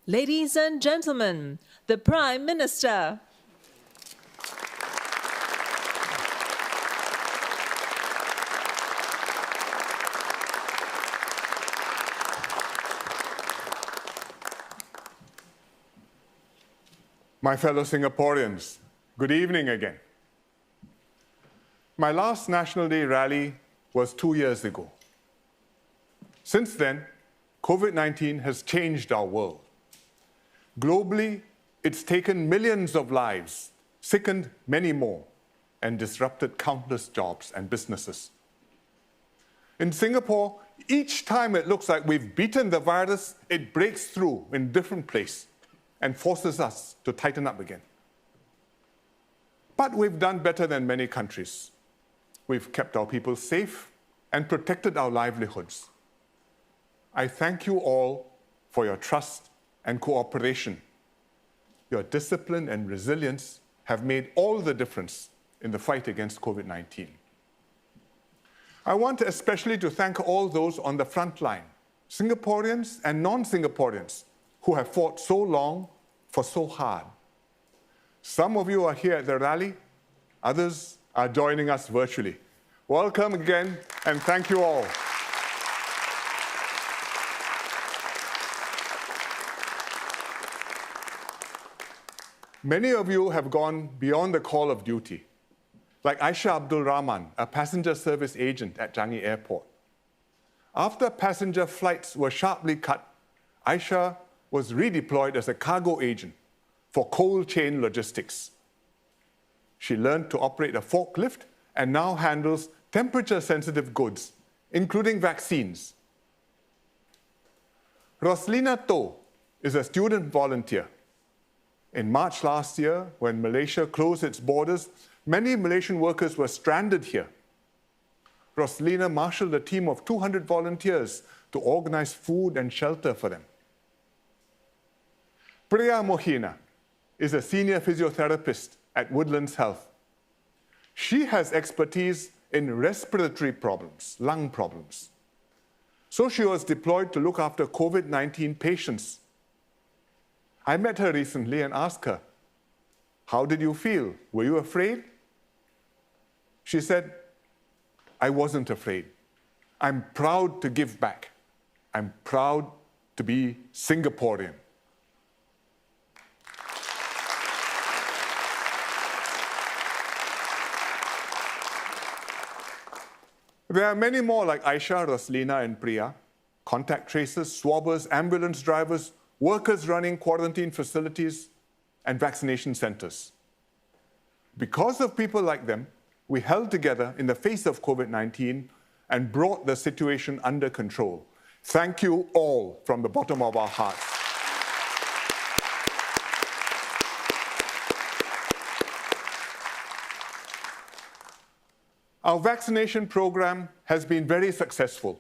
Ladies and gentlemen, the Prime Minister. My fellow Singaporeans, good evening again. My last National Day rally was 2 years ago. Since then, COVID-19 has changed our world. Globally, it's taken millions of lives, sickened many more, and disrupted countless jobs and businesses. In Singapore, each time it looks like we've beaten the virus, it breaks through in different places and forces us to tighten up again. But we've done better than many countries. We've kept our people safe and protected our livelihoods. I thank you all for your trust and cooperation. Your discipline and resilience have made all the difference in the fight against COVID-19. I want especially to thank all those on the front line, Singaporeans and non-Singaporeans, who have fought so long for so hard. Some of you are here at the rally, others are joining us virtually. Welcome again, and thank you all. Many of you have gone beyond the call of duty, like Aisha Abdul Rahman, a passenger service agent at Changi Airport. After passenger flights were sharply cut, Aisha was redeployed as a cargo agent for cold chain logistics. She learned to operate a forklift and now handles temperature-sensitive goods, including vaccines. Roslina To is a student volunteer. In March last year, when Malaysia closed its borders, many Malaysian workers were stranded here. Roslina marshaled a team of 200 volunteers to organize food and shelter for them. Priya Mohina is a senior physiotherapist at Woodlands Health. She has expertise in respiratory problems, lung problems. So she was deployed to look after COVID-19 patients. I met her recently and asked her, "How did you feel? Were you afraid?" She said, "I wasn't afraid. I'm proud to give back. I'm proud to be Singaporean." There are many more like Aisha, Roslina, and Priya, contact tracers, swabbers, ambulance drivers, workers running quarantine facilities, and vaccination centers. Because of people like them, we held together in the face of COVID-19 and brought the situation under control. Thank you all from the bottom of our hearts. Our vaccination program has been very successful.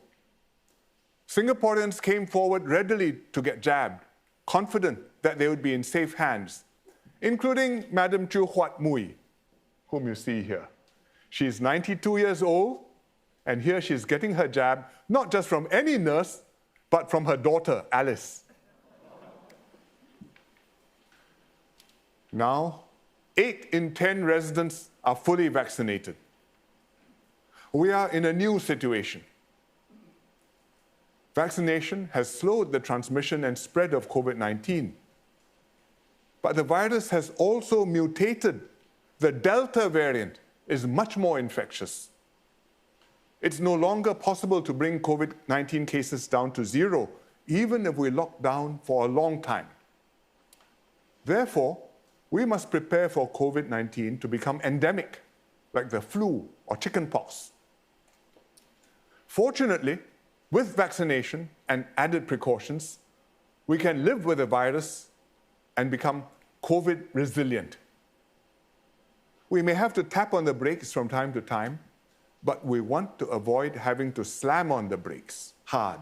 Singaporeans came forward readily to get jabbed, confident that they would be in safe hands, including Madam Chu Huat Mui, whom you see here. She's 92 years old, and here she's getting her jab, not just from any nurse, but from her daughter, Alice. Now, 8 in 10 residents are fully vaccinated. We are in a new situation. Vaccination has slowed the transmission and spread of COVID-19. But the virus has also mutated. The Delta variant is much more infectious. It's no longer possible to bring COVID-19 cases down to zero, even if we lock down for a long time. Therefore, we must prepare for COVID-19 to become endemic, like the flu or chickenpox. Fortunately, with vaccination and added precautions, we can live with the virus and become COVID resilient. We may have to tap on the brakes from time to time, but we want to avoid having to slam on the brakes hard.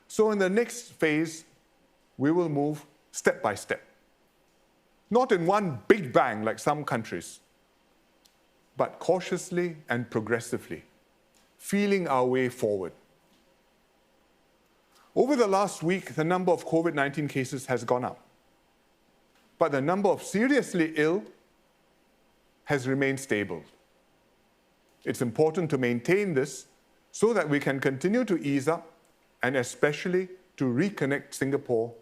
So in the next phase, we will move step by step. Not in one big bang like some countries, but cautiously and progressively, feeling our way forward. Over the last week, the number of COVID-19 cases has gone up, but the number of seriously ill has remained stable. It's important to maintain this so that we can continue to ease up and especially to reconnect Singapore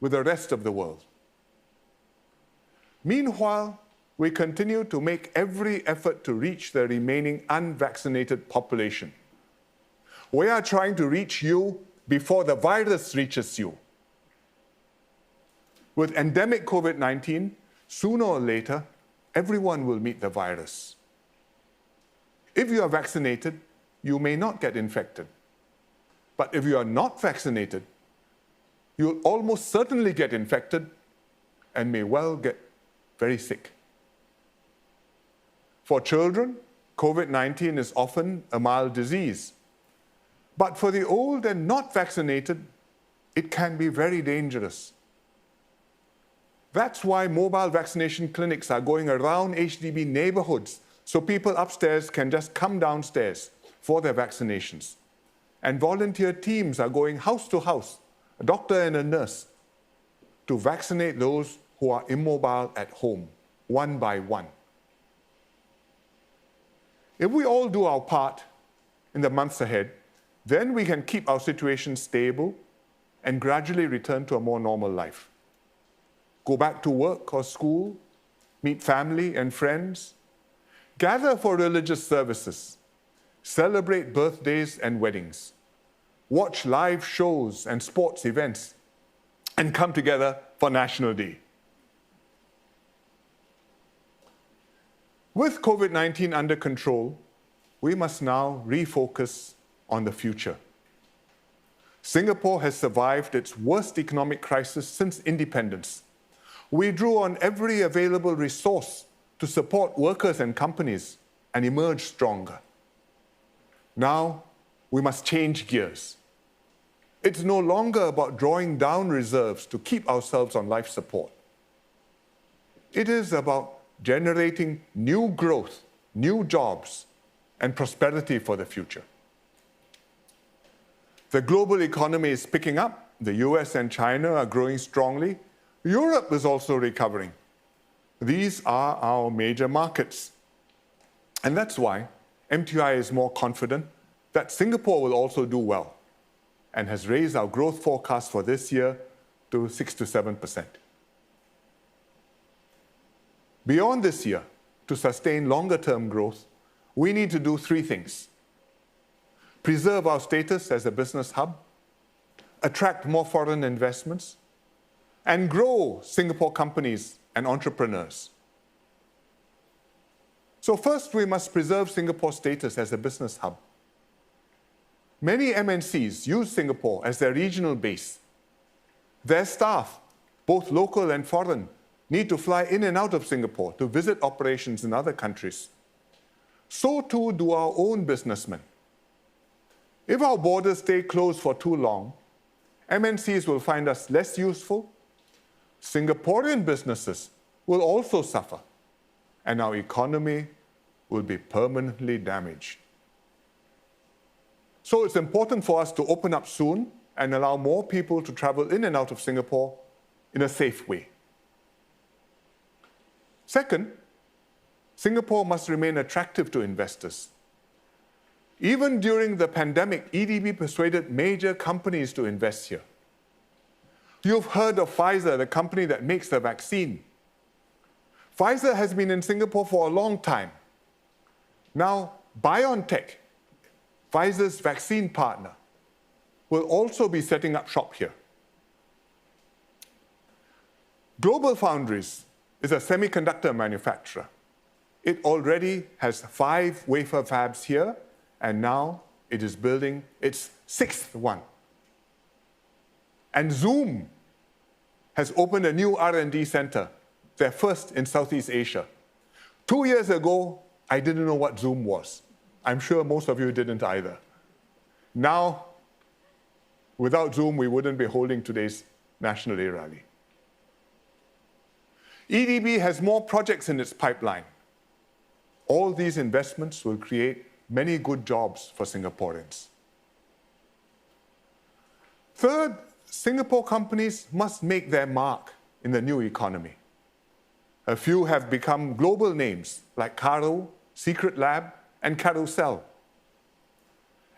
with the rest of the world. Meanwhile, we continue to make every effort to reach the remaining unvaccinated population. We are trying to reach you before the virus reaches you. With endemic COVID-19, sooner or later, everyone will meet the virus. If you are vaccinated, you may not get infected. But if you are not vaccinated, you'll almost certainly get infected and may well get very sick. For children, COVID-19 is often a mild disease. But for the old and not vaccinated, it can be very dangerous. That's why mobile vaccination clinics are going around HDB neighborhoods so people upstairs can just come downstairs for their vaccinations. And volunteer teams are going house to house, a doctor and a nurse, to vaccinate those who are immobile at home, one by one. If we all do our part in the months ahead, then we can keep our situation stable and gradually return to a more normal life. Go back to work or school, meet family and friends, gather for religious services, celebrate birthdays and weddings, watch live shows and sports events, and come together for National Day. With COVID-19 under control, we must now refocus on the future. Singapore has survived its worst economic crisis since independence. We drew on every available resource to support workers and companies and emerge stronger. Now, we must change gears. It's no longer about drawing down reserves to keep ourselves on life support. It is about generating new growth, new jobs, and prosperity for the future. The global economy is picking up. The US and China are growing strongly. Europe is also recovering. These are our major markets. And that's why MTI is more confident that Singapore will also do well and has raised our growth forecast for this year to 6 to 7%. Beyond this year, to sustain longer-term growth, we need to do three things: preserve our status as a business hub, attract more foreign investments, and grow Singapore companies and entrepreneurs. So first, we must preserve Singapore's status as a business hub. Many MNCs use Singapore as their regional base. Their staff, both local and foreign, need to fly in and out of Singapore to visit operations in other countries. So too do our own businessmen. If our borders stay closed for too long, MNCs will find us less useful, Singaporean businesses will also suffer, and our economy will be permanently damaged. So it's important for us to open up soon and allow more people to travel in and out of Singapore in a safe way. Second, Singapore must remain attractive to investors. Even during the pandemic, EDB persuaded major companies to invest here. You've heard of Pfizer, the company that makes the vaccine. Pfizer has been in Singapore for a long time. Now, BioNTech, Pfizer's vaccine partner, will also be setting up shop here. Global Foundries is a semiconductor manufacturer. It already has 5 wafer fabs here, and now it is building its 6th one. And Zoom has opened a new R&D center, their first in Southeast Asia. 2 years ago, I didn't know what Zoom was. I'm sure most of you didn't either. Now, without Zoom, we wouldn't be holding today's National Day rally. EDB has more projects in its pipeline. All these investments will create many good jobs for Singaporeans. Third, Singapore companies must make their mark in the new economy. A few have become global names like Caro, Secret Lab, and Carousel.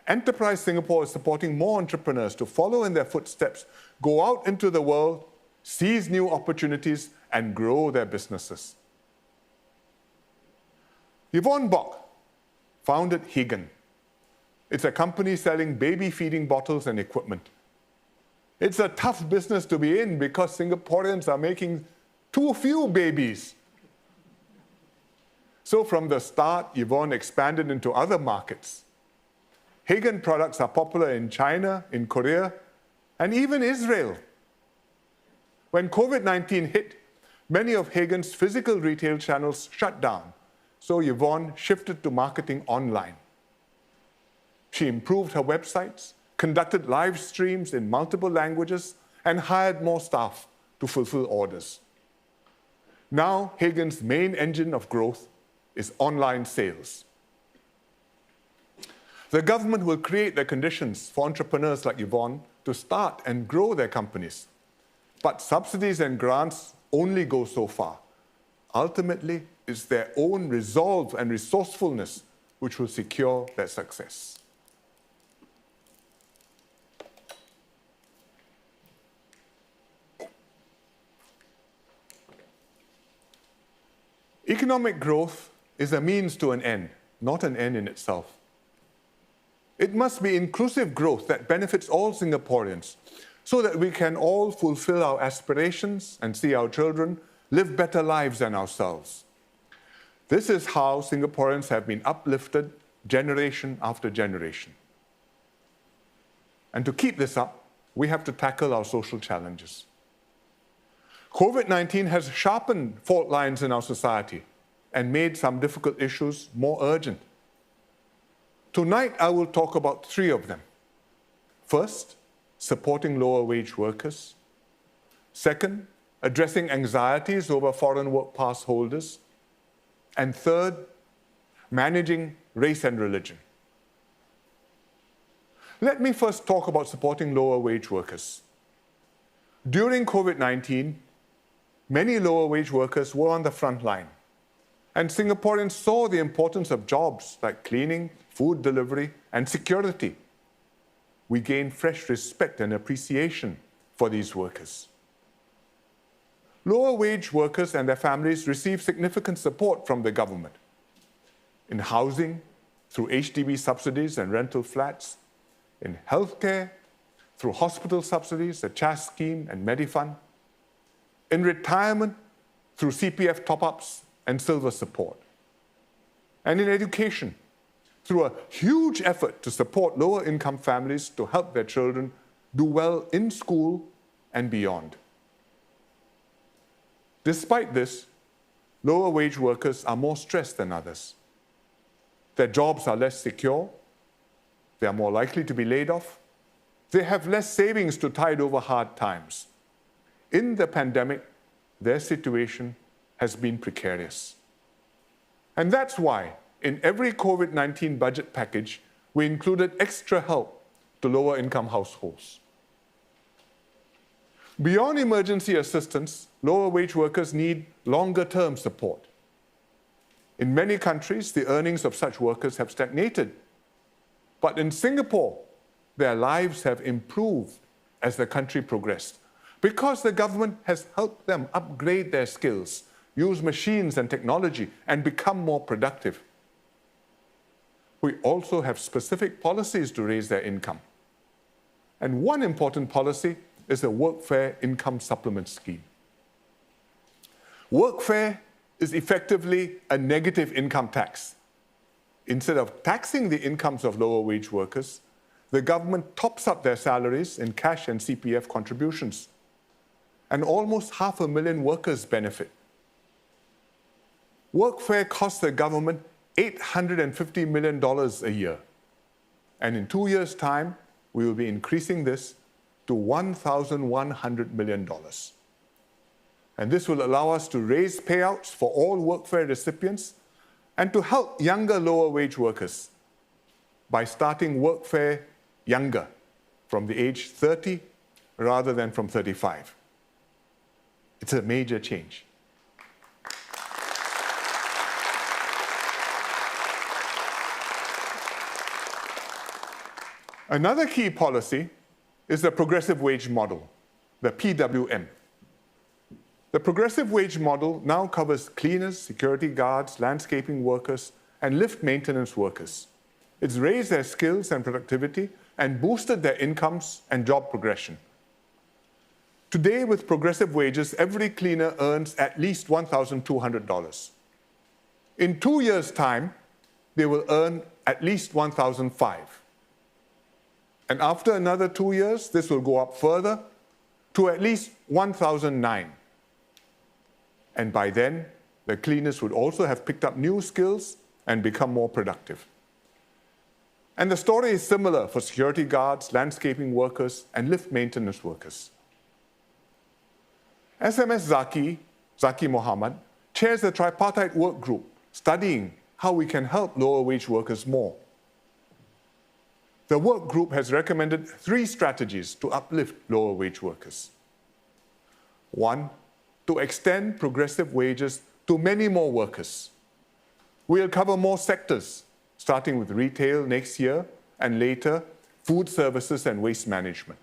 Enterprise Singapore is supporting more entrepreneurs to follow in their footsteps, go out into the world, seize new opportunities, and grow their businesses. Yvonne Bock founded Hsien. It's a company selling baby feeding bottles and equipment. It's a tough business to be in because Singaporeans are making too few babies. So from the start, Yvonne expanded into other markets. Hsien products are popular in China, in Korea, and even Israel. When COVID-19 hit, many of Hsien's physical retail channels shut down, so Yvonne shifted to marketing online. She improved her websites, conducted live streams in multiple languages, and hired more staff to fulfill orders. Now, Hsien's main engine of growth is online sales. The government will create the conditions for entrepreneurs like Yvonne to start and grow their companies. But subsidies and grants only go so far. Ultimately, it's their own resolve and resourcefulness which will secure their success. Economic growth is a means to an end, not an end in itself. It must be inclusive growth that benefits all Singaporeans so that we can all fulfill our aspirations and see our children live better lives than ourselves. This is how Singaporeans have been uplifted generation after generation. And to keep this up, we have to tackle our social challenges. COVID-19 has sharpened fault lines in our society and made some difficult issues more urgent. Tonight, I will talk about three of them. First, supporting lower wage workers. Second, addressing anxieties over foreign work pass holders. And third, managing race and religion. Let me first talk about supporting lower wage workers. During COVID-19, many lower wage workers were on the front line, and Singaporeans saw the importance of jobs like cleaning, food delivery, and security. We gained fresh respect and appreciation for these workers. Lower wage workers and their families receive significant support from the government in housing, through HDB subsidies and rental flats, in healthcare, through hospital subsidies, the CHAS scheme and Medifund, in retirement, through CPF top-ups and silver support, and in education, through a huge effort to support lower-income families to help their children do well in school and beyond. Despite this, lower wage workers are more stressed than others. Their jobs are less secure, they are more likely to be laid off, they have less savings to tide over hard times. In the pandemic, their situation has been precarious. And that's why in every COVID-19 budget package, we included extra help to lower-income households. Beyond emergency assistance, lower wage workers need longer-term support. In many countries, the earnings of such workers have stagnated. But in Singapore, their lives have improved as the country progressed because the government has helped them upgrade their skills, use machines and technology, and become more productive. We also have specific policies to raise their income. And one important policy is the Workfare Income Supplement Scheme. Workfare is effectively a negative income tax. Instead of taxing the incomes of lower wage workers, the government tops up their salaries in cash and CPF contributions. And almost 500,000 workers benefit. Workfare costs the government $850 million a year. And in 2 years' time, we will be increasing this to $1,100 million. And this will allow us to raise payouts for all workfare recipients and to help younger lower wage workers by starting workfare younger, from the age 30 rather than from 35. It's a major change. Another key policy is the progressive wage model, the PWM. The progressive wage model now covers cleaners, security guards, landscaping workers, and lift maintenance workers. It's raised their skills and productivity and boosted their incomes and job progression. Today, with progressive wages, every cleaner earns at least $1,200. In 2 years' time, they will earn at least $1,500. And after another 2 years, this will go up further to at least $1,009. And by then, the cleaners would also have picked up new skills and become more productive. And the story is similar for security guards, landscaping workers, and lift maintenance workers. SMS Zaki Mohammed, chairs the tripartite work group studying how we can help lower wage workers more. The work group has recommended 3 strategies to uplift lower wage workers. 1, to extend progressive wages to many more workers. We'll cover more sectors, starting with retail next year and later food services and waste management.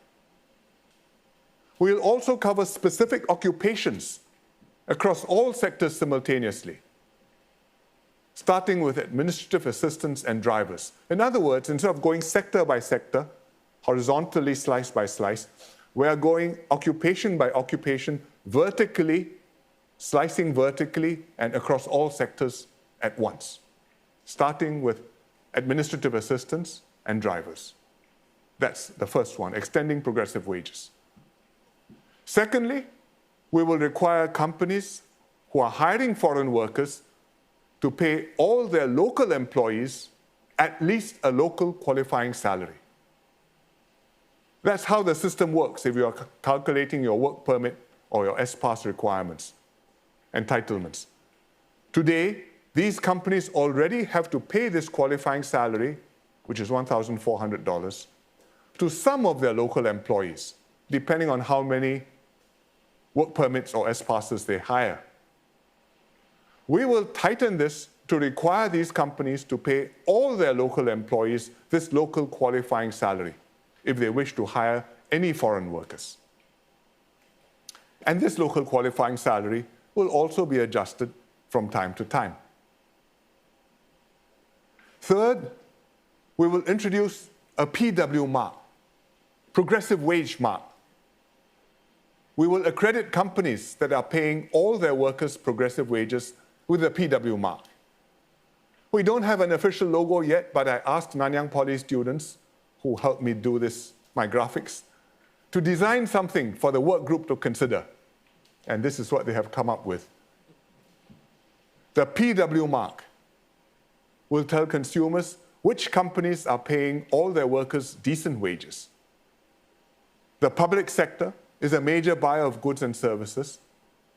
We'll also cover specific occupations across all sectors simultaneously, starting with administrative assistants and drivers. In other words, instead of going sector by sector, horizontally slice by slice, we are going occupation by occupation, vertically, slicing vertically and across all sectors at once, starting with administrative assistants and drivers. That's the first one, extending progressive wages. Secondly, we will require companies who are hiring foreign workers to pay all their local employees at least a local qualifying salary. That's how the system works if you are calculating your work permit or your S-Pass requirements, entitlements. Today, these companies already have to pay this qualifying salary, which is $1,400, to some of their local employees, depending on how many work permits or S-Passes they hire. We will tighten this to require these companies to pay all their local employees this local qualifying salary if they wish to hire any foreign workers. And this local qualifying salary will also be adjusted from time to time. Third, we will introduce a PW mark, progressive wage mark. We will accredit companies that are paying all their workers progressive wages with a PW mark. We don't have an official logo yet, but I asked Nanyang Poly students who helped me do this, my graphics, to design something for the work group to consider. And this is what they have come up with. The PW mark will tell consumers which companies are paying all their workers decent wages. The public sector is a major buyer of goods and services,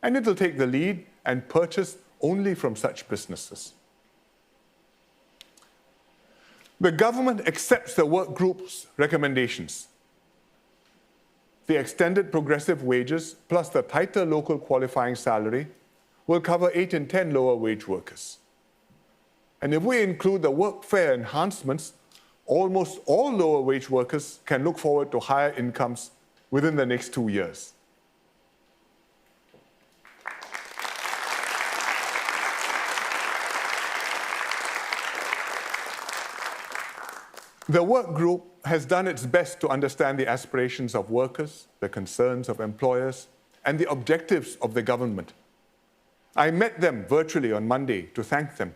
and it will take the lead and purchase only from such businesses. The government accepts the work group's recommendations. The extended progressive wages plus the tighter local qualifying salary will cover 8 in 10 lower wage workers. And if we include the workfare enhancements, almost all lower wage workers can look forward to higher incomes within the next 2 years. The work group has done its best to understand the aspirations of workers, the concerns of employers, and the objectives of the government. I met them virtually on Monday to thank them.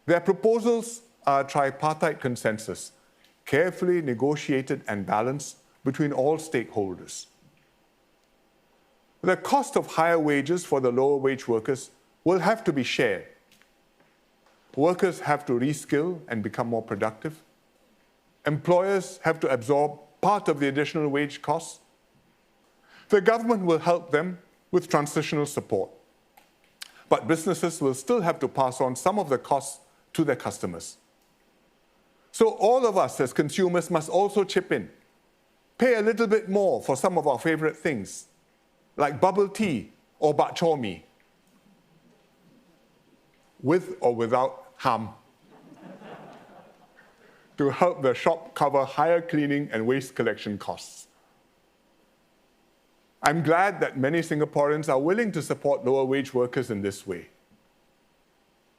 Their proposals are a tripartite consensus, carefully negotiated and balanced between all stakeholders. The cost of higher wages for the lower wage workers will have to be shared. Workers have to reskill and become more productive. Employers have to absorb part of the additional wage costs. The government will help them with transitional support. But businesses will still have to pass on some of the costs to their customers. So all of us as consumers must also chip in, pay a little bit more for some of our favorite things, like bubble tea or bak chor mee, with or without ham, to help the shop cover higher cleaning and waste collection costs. I'm glad that many Singaporeans are willing to support lower wage workers in this way.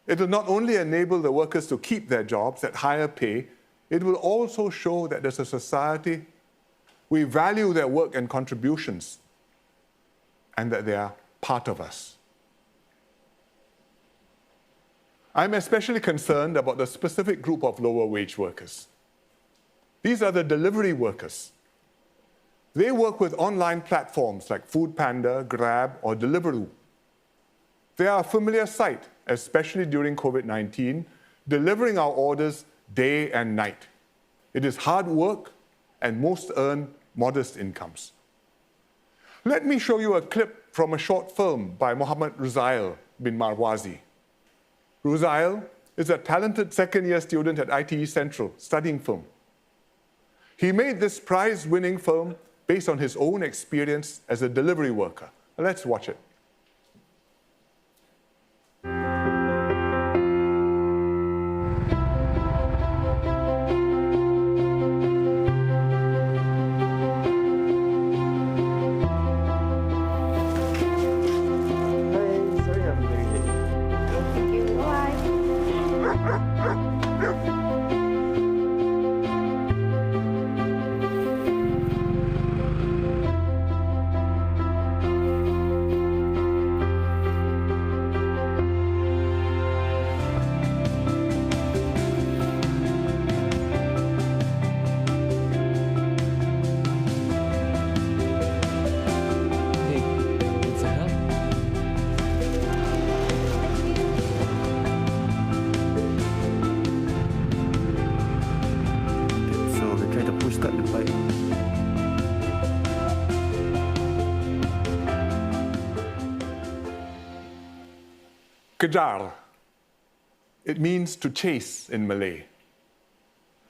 It will not only enable the workers to keep their jobs at higher pay, it will also show that as a society, we value their work and contributions, and that they are part of us. I'm especially concerned about the specific group of lower wage workers. These are the delivery workers. They work with online platforms like Foodpanda, Grab, or Deliveroo. They are a familiar sight, especially during COVID-19, delivering our orders day and night. It is hard work, and most earn modest incomes. Let me show you a clip from a short film by Mohammad Ruzail bin Marwazi. Ruzail is a talented second-year student at ITE Central studying film. He made this prize-winning film based on his own experience as a delivery worker. Let's watch it. Kejar. It means to chase in Malay.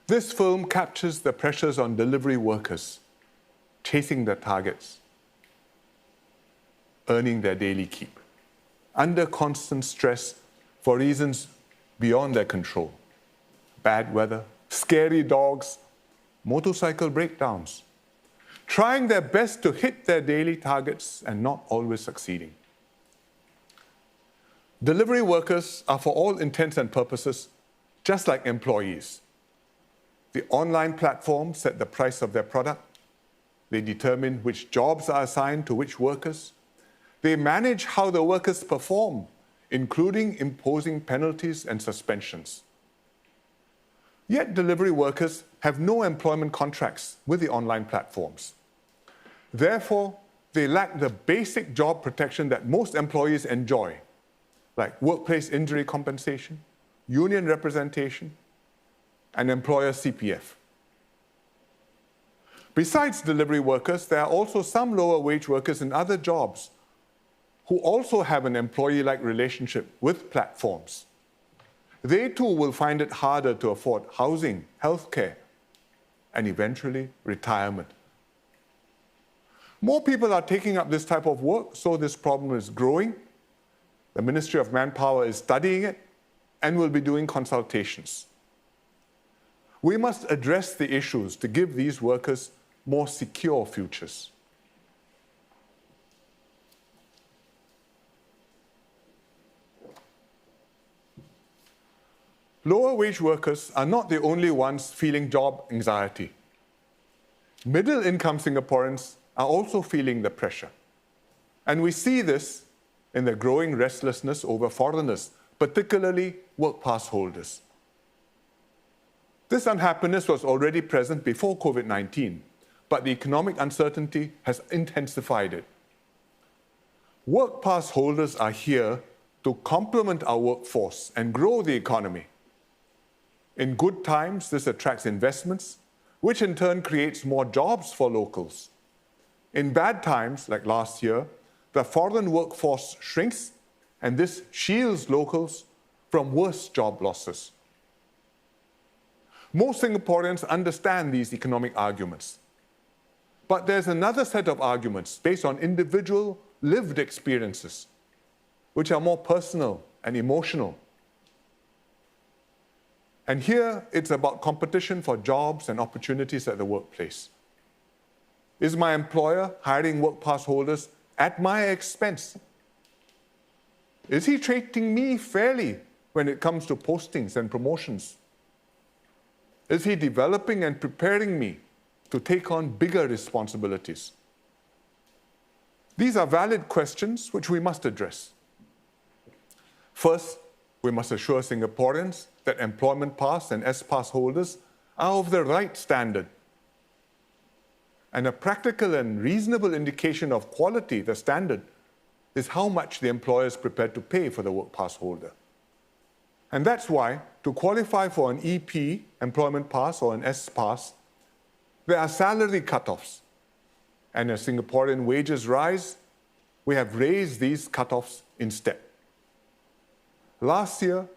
This film captures the pressures on delivery workers, chasing their targets, earning their daily keep, under constant stress for reasons beyond their control. Bad weather, scary dogs, motorcycle breakdowns, trying their best to hit their daily targets and not always succeeding. Delivery workers are, for all intents and purposes, just like employees. The online platforms set the price of their product. They determine which jobs are assigned to which workers. They manage how the workers perform, including imposing penalties and suspensions. Yet delivery workers have no employment contracts with the online platforms. Therefore, they lack the basic job protection that most employees enjoy, like workplace injury compensation, union representation, and employer CPF. Besides delivery workers, there are also some lower wage workers in other jobs who also have an employee-like relationship with platforms. They too will find it harder to afford housing, healthcare, and eventually retirement. More people are taking up this type of work, so this problem is growing. The Ministry of Manpower is studying it and will be doing consultations. We must address the issues to give these workers more secure futures. Lower wage workers are not the only ones feeling job anxiety. Middle-income Singaporeans are also feeling the pressure. And we see this in the growing restlessness over foreigners, particularly work pass holders. This unhappiness was already present before COVID-19, but the economic uncertainty has intensified it. Work pass holders are here to complement our workforce and grow the economy. In good times, this attracts investments, which in turn creates more jobs for locals. In bad times, like last year, the foreign workforce shrinks, and this shields locals from worse job losses. Most Singaporeans understand these economic arguments. But there's another set of arguments based on individual lived experiences, which are more personal and emotional. And here it's about competition for jobs and opportunities at the workplace. Is my employer hiring work pass holders at my expense? Is he treating me fairly when it comes to postings and promotions? Is he developing and preparing me to take on bigger responsibilities? These are valid questions which we must address. First, we must assure Singaporeans that employment pass and S-pass holders are of the right standard. And a practical and reasonable indication of quality, the standard, is how much the employer is prepared to pay for the work pass holder. And that's why, to qualify for an EP, employment pass, or an S-pass, there are salary cutoffs. And as Singaporean wages rise, we have raised these cutoffs instead. Last year,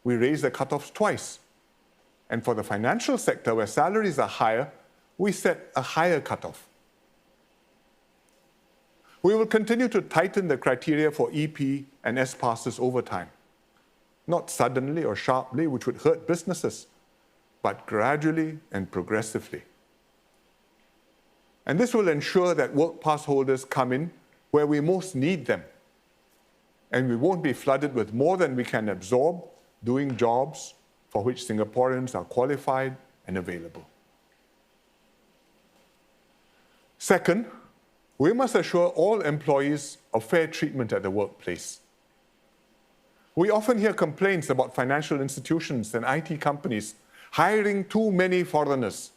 we raised the cutoffs twice. And for the financial sector, where salaries are higher, we set a higher cutoff. We will continue to tighten the criteria for EP and S-passes over time. Not suddenly or sharply, which would hurt businesses, but gradually and progressively. And this will ensure that work pass holders come in where we most need them. And we won't be flooded with more than we can absorb doing jobs for which Singaporeans are qualified and available. Second, we must assure all employees of fair treatment at the workplace. We often hear complaints about financial institutions and IT companies hiring too many foreigners.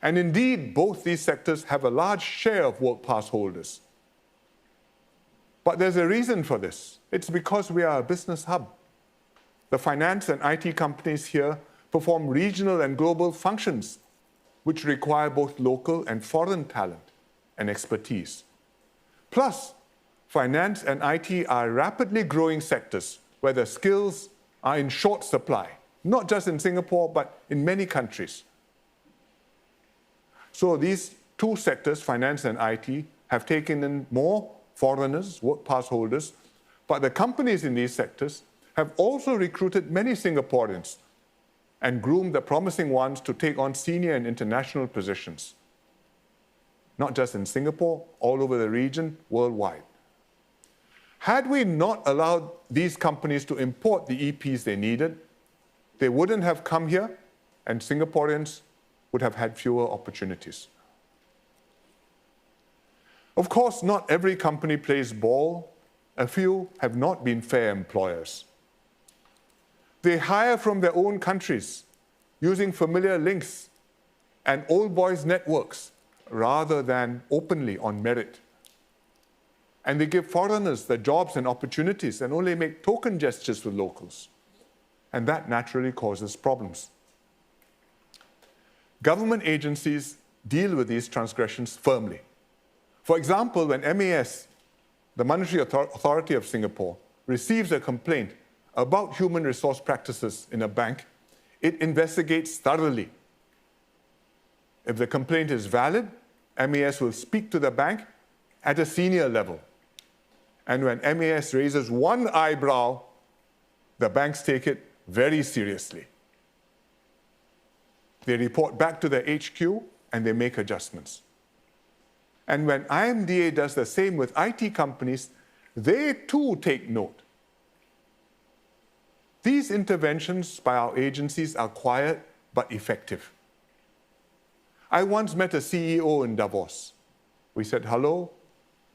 And indeed, both these sectors have a large share of work pass holders. But there's a reason for this. It's because we are a business hub. The finance and IT companies here perform regional and global functions, which require both local and foreign talent and expertise. Plus, finance and IT are rapidly growing sectors where the skills are in short supply, not just in Singapore, but in many countries. So these two sectors, finance and IT, have taken in more foreigners, work pass holders, but the companies in these sectors have also recruited many Singaporeans and groomed the promising ones to take on senior and international positions. Not just in Singapore, all over the region, worldwide. Had we not allowed these companies to import the EPs they needed, they wouldn't have come here, and Singaporeans would have had fewer opportunities. Of course, not every company plays ball. A few have not been fair employers. They hire from their own countries using familiar links and old boys networks rather than openly on merit. And they give foreigners the jobs and opportunities and only make token gestures with locals. And that naturally causes problems. Government agencies deal with these transgressions firmly. For example, when MAS, the Monetary Authority of Singapore, receives a complaint about human resource practices in a bank, it investigates thoroughly. If the complaint is valid, MAS will speak to the bank at a senior level. And when MAS raises one eyebrow, the banks take it very seriously. They report back to the HQ and they make adjustments. And when IMDA does the same with IT companies, they too take note. These interventions by our agencies are quiet but effective. I once met a CEO in Davos. We said hello,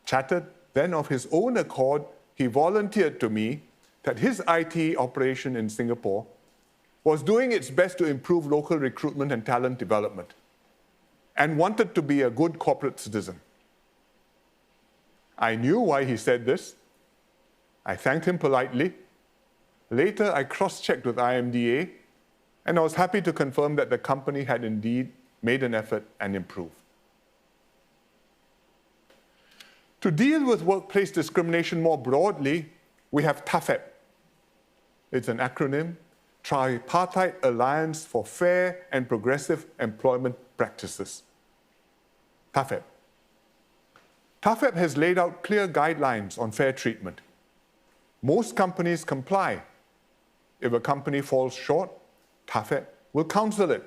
chatted, then of his own accord, he volunteered to me that his IT operation in Singapore was doing its best to improve local recruitment and talent development and wanted to be a good corporate citizen. I knew why he said this. I thanked him politely. Later, I cross-checked with IMDA, and I was happy to confirm that the company had indeed made an effort and improved. To deal with workplace discrimination more broadly, we have TAFEP. It's an acronym, Tripartite Alliance for Fair and Progressive Employment Practices. TAFEP. TAFEP has laid out clear guidelines on fair treatment. Most companies comply. If a company falls short, TAFEP will counsel it.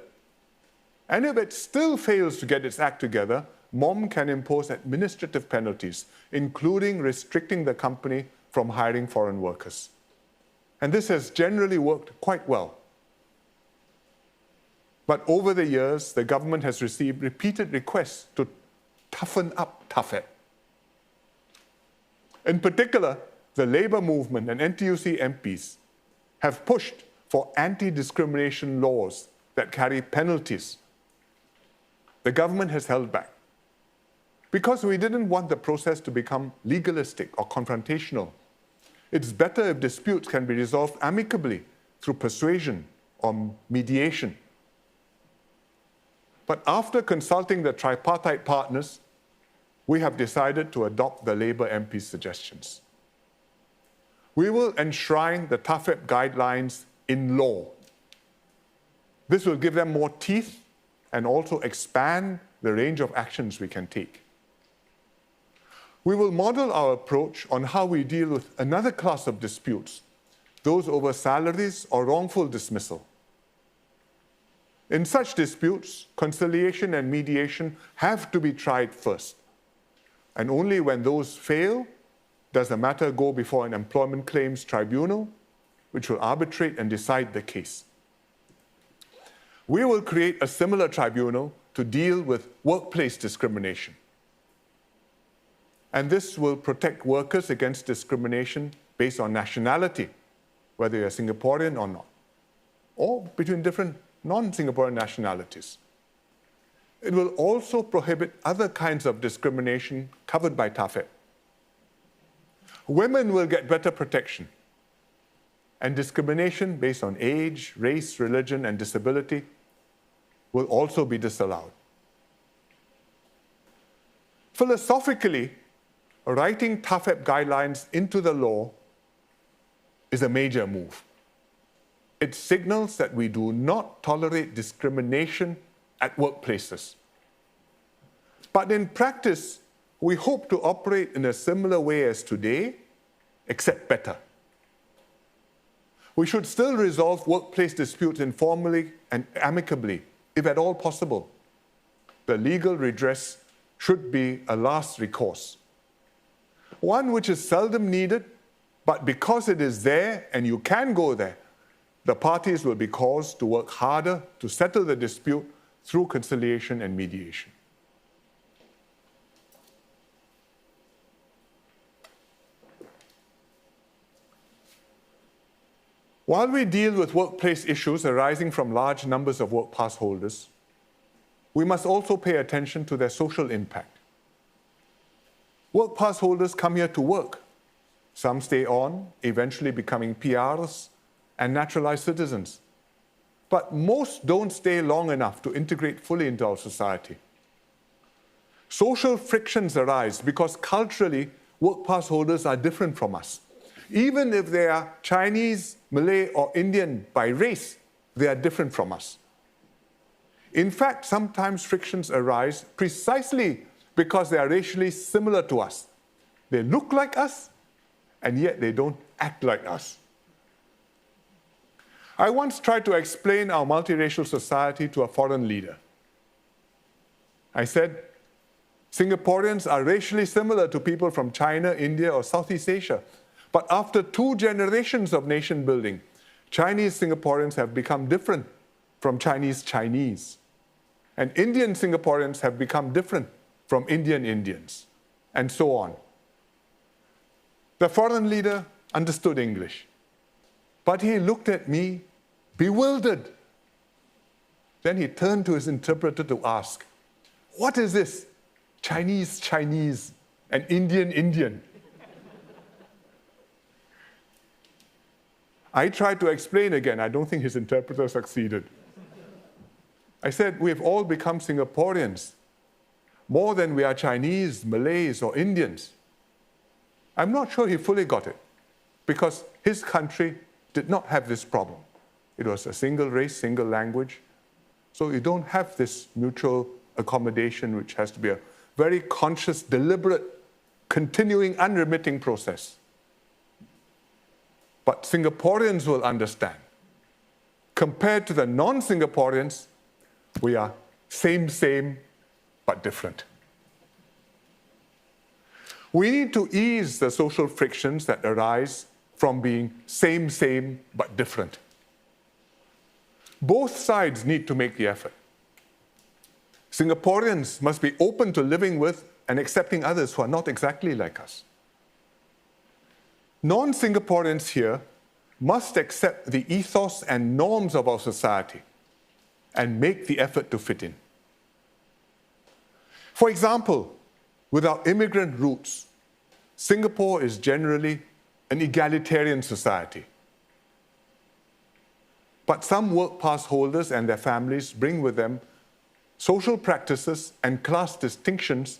And if it still fails to get its act together, MOM can impose administrative penalties, including restricting the company from hiring foreign workers. And this has generally worked quite well. But over the years, the government has received repeated requests to toughen up TAFEP. In particular, the labor movement and NTUC MPs have pushed for anti-discrimination laws that carry penalties. The government has held back because we didn't want the process to become legalistic or confrontational. It's better if disputes can be resolved amicably through persuasion or mediation. But after consulting the tripartite partners, we have decided to adopt the Labour MP's suggestions. We will enshrine the TAFEP guidelines in law. This will give them more teeth and also expand the range of actions we can take. We will model our approach on how we deal with another class of disputes, those over salaries or wrongful dismissal. In such disputes, conciliation and mediation have to be tried first. And only when those fail does the matter go before an employment claims tribunal, which will arbitrate and decide the case. We will create a similar tribunal to deal with workplace discrimination. And this will protect workers against discrimination based on nationality, whether you're Singaporean or not, or between different non-Singaporean nationalities. It will also prohibit other kinds of discrimination covered by TAFEP. Women will get better protection, and discrimination based on age, race, religion, and disability will also be disallowed. Philosophically, writing TAFEP guidelines into the law is a major move. It signals that we do not tolerate discrimination at workplaces. But in practice, we hope to operate in a similar way as today, except better. We should still resolve workplace disputes informally and amicably, if at all possible. The legal redress should be a last recourse, one which is seldom needed, but because it is there and you can go there, the parties will be caused to work harder to settle the dispute through conciliation and mediation. While we deal with workplace issues arising from large numbers of work pass holders, we must also pay attention to their social impact. Work pass holders come here to work. Some stay on, eventually becoming PRs and naturalized citizens. But most don't stay long enough to integrate fully into our society. Social frictions arise because culturally, work pass holders are different from us. Even if they are Chinese, Malay, or Indian by race, they are different from us. In fact, sometimes frictions arise precisely because they are racially similar to us. They look like us, and yet they don't act like us. I once tried to explain our multiracial society to a foreign leader. I said, Singaporeans are racially similar to people from China, India, or Southeast Asia. But after 2 generations of nation building, Chinese Singaporeans have become different from Chinese Chinese. And Indian Singaporeans have become different from Indian Indians, and so on. The foreign leader understood English, but he looked at me bewildered. Then he turned to his interpreter to ask, "What is this? Chinese Chinese and Indian Indian?" I tried to explain again. I don't think his interpreter succeeded. I said, we have all become Singaporeans, more than we are Chinese, Malays, or Indians. I'm not sure he fully got it, because his country did not have this problem. It was a single race, single language. So you don't have this mutual accommodation, which has to be a very conscious, deliberate, continuing, unremitting process. But Singaporeans will understand. Compared to the non-Singaporeans, we are same, but different. We need to ease the social frictions that arise from being same, but different. Both sides need to make the effort. Singaporeans must be open to living with and accepting others who are not exactly like us. Non-Singaporeans here must accept the ethos and norms of our society and make the effort to fit in. For example, with our immigrant roots, Singapore is generally an egalitarian society. But some work pass holders and their families bring with them social practices and class distinctions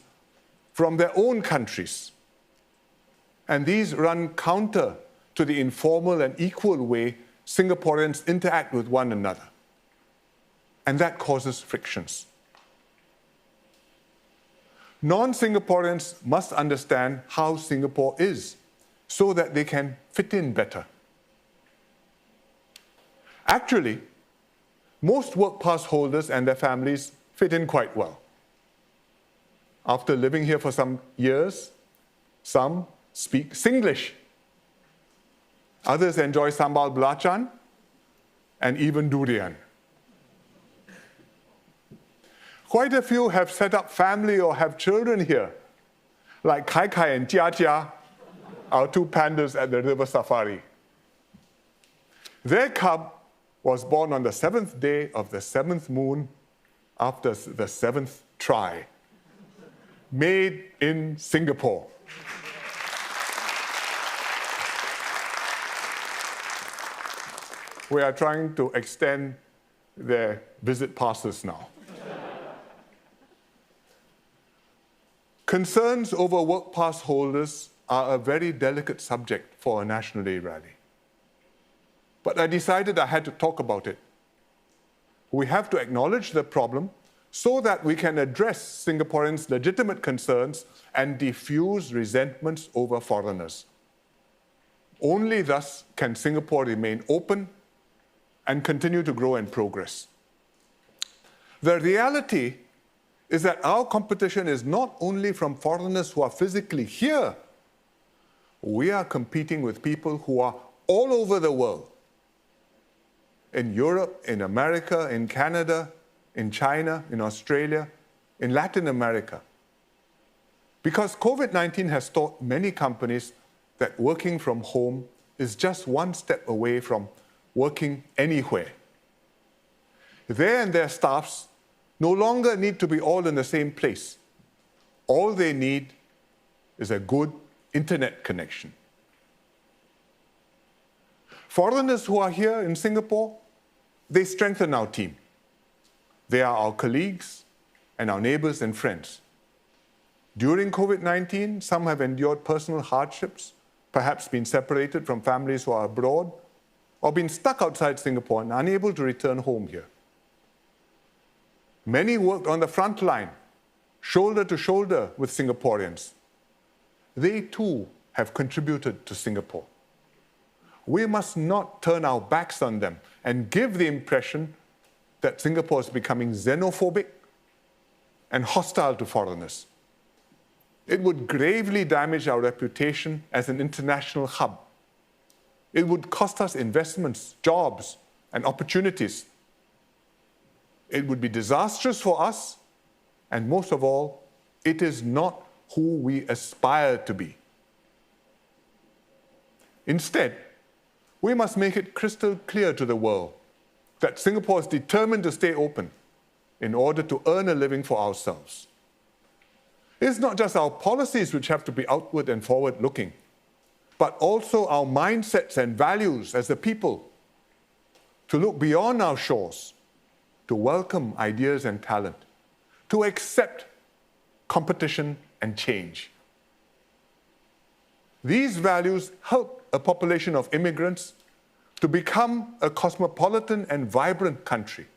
from their own countries. And these run counter to the informal and equal way Singaporeans interact with one another. And that causes frictions. Non-Singaporeans must understand how Singapore is so that they can fit in better. Actually, most work pass holders and their families fit in quite well. After living here for some years, some speak Singlish. Others enjoy sambal belacan and even durian. Quite a few have set up family or have children here, like Kai Kai and Jia Jia, our two pandas at the river safari. Their cub was born on the 7th day of the 7th moon after the 7th try. Made in Singapore. We are trying to extend their visit passes now. Concerns over work pass holders are a very delicate subject for a National Day rally. But I decided I had to talk about it. We have to acknowledge the problem so that we can address Singaporeans' legitimate concerns and diffuse resentments over foreigners. Only thus can Singapore remain open and continue to grow and progress. The reality is that our competition is not only from foreigners who are physically here. We are competing with people who are all over the world. In Europe, in America, in Canada, in China, in Australia, in Latin America. Because COVID-19 has taught many companies that working from home is just one step away from working anywhere. They and their staffs no longer need to be all in the same place. All they need is a good internet connection. Foreigners who are here in Singapore, they strengthen our team. They are our colleagues and our neighbors and friends. During COVID-19, some have endured personal hardships, perhaps been separated from families who are abroad, or been stuck outside Singapore and unable to return home here. Many worked on the front line, shoulder to shoulder with Singaporeans. They too have contributed to Singapore. We must not turn our backs on them and give the impression that Singapore is becoming xenophobic and hostile to foreigners. It would gravely damage our reputation as an international hub. It would cost us investments, jobs, and opportunities. It would be disastrous for us, and most of all, it is not who we aspire to be. Instead, we must make it crystal clear to the world that Singapore is determined to stay open in order to earn a living for ourselves. It's not just our policies which have to be outward and forward-looking, but also our mindsets and values as a people, to look beyond our shores, to welcome ideas and talent, to accept competition and change. These values help a population of immigrants to become a cosmopolitan and vibrant country.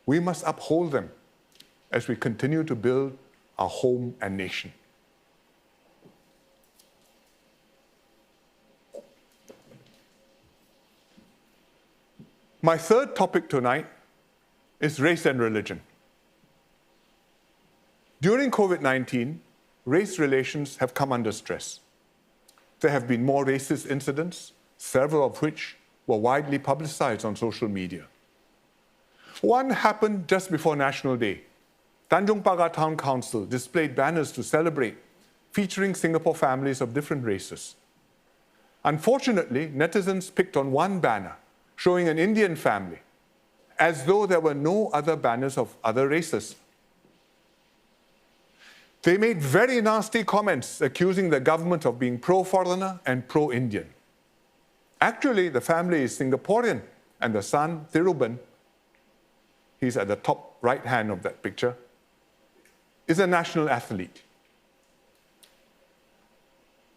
We must uphold them as we continue to build our home and nation. My third topic tonight is race and religion. During COVID-19, race relations have come under stress. There have been more racist incidents, several of which were widely publicized on social media. One happened just before National Day. Tanjong Pagar Town Council displayed banners to celebrate, featuring Singapore families of different races. Unfortunately, netizens picked on one banner, showing an Indian family, as though there were no other banners of other races. They made very nasty comments accusing the government of being pro-foreigner and pro-Indian. Actually, the family is Singaporean, and the son, Thiruban, he's at the top right hand of that picture, is a national athlete.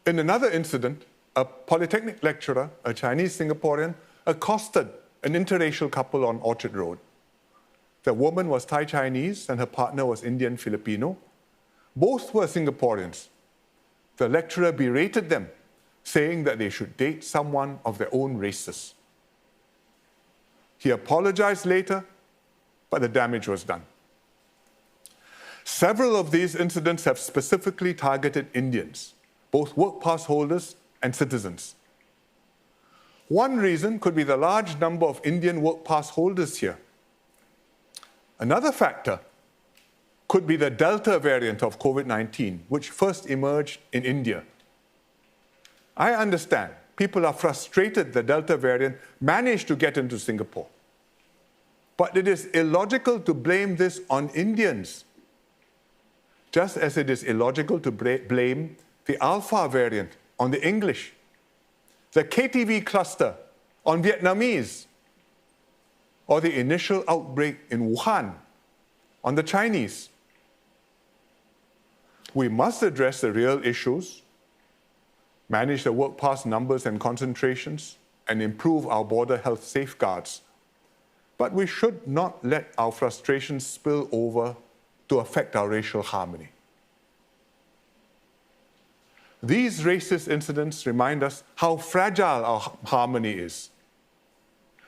In another incident, a polytechnic lecturer, a Chinese Singaporean, accosted an interracial couple on Orchard Road. The woman was Thai Chinese and her partner was Indian Filipino. Both were Singaporeans. The lecturer berated them, saying that they should date someone of their own races. He apologized later, but the damage was done. Several of these incidents have specifically targeted Indians, both work pass holders and citizens. One reason could be the large number of Indian work pass holders here. Another factor could be the Delta variant of COVID-19, which first emerged in India. I understand people are frustrated the Delta variant managed to get into Singapore. But it is illogical to blame this on Indians, just as it is illogical to blame the Alpha variant on the English, the KTV cluster on Vietnamese, or the initial outbreak in Wuhan on the Chinese. We must address the real issues, manage the work pass numbers and concentrations, and improve our border health safeguards. But we should not let our frustrations spill over to affect our racial harmony. These racist incidents remind us how fragile our harmony is.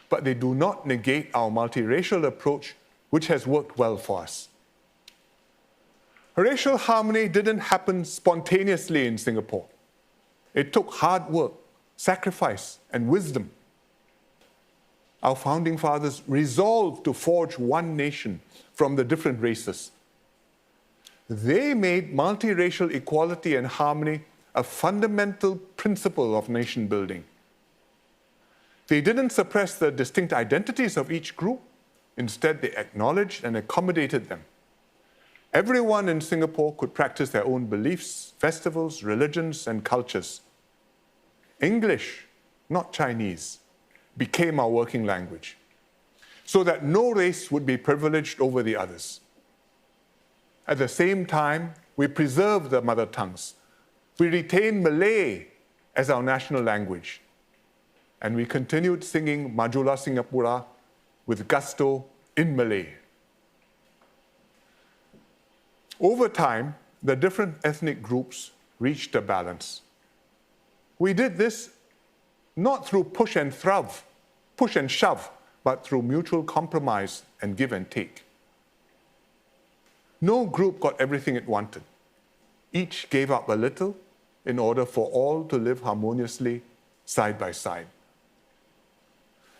But they do not negate our multiracial approach, which has worked well for us. Racial harmony didn't happen spontaneously in Singapore. It took hard work, sacrifice, and wisdom. Our founding fathers resolved to forge one nation from the different races. They made multiracial equality and harmony a fundamental principle of nation building. They didn't suppress the distinct identities of each group. Instead, they acknowledged and accommodated them. Everyone in Singapore could practice their own beliefs, festivals, religions, and cultures. English, not Chinese, became our working language, so that no race would be privileged over the others. At the same time, we preserved the mother tongues. We retained Malay as our national language, and we continued singing Majulah Singapura with gusto in Malay. Over time, the different ethnic groups reached a balance. We did this not through push and shove, but through mutual compromise and give and take. No group got everything it wanted. Each gave up a little in order for all to live harmoniously side by side.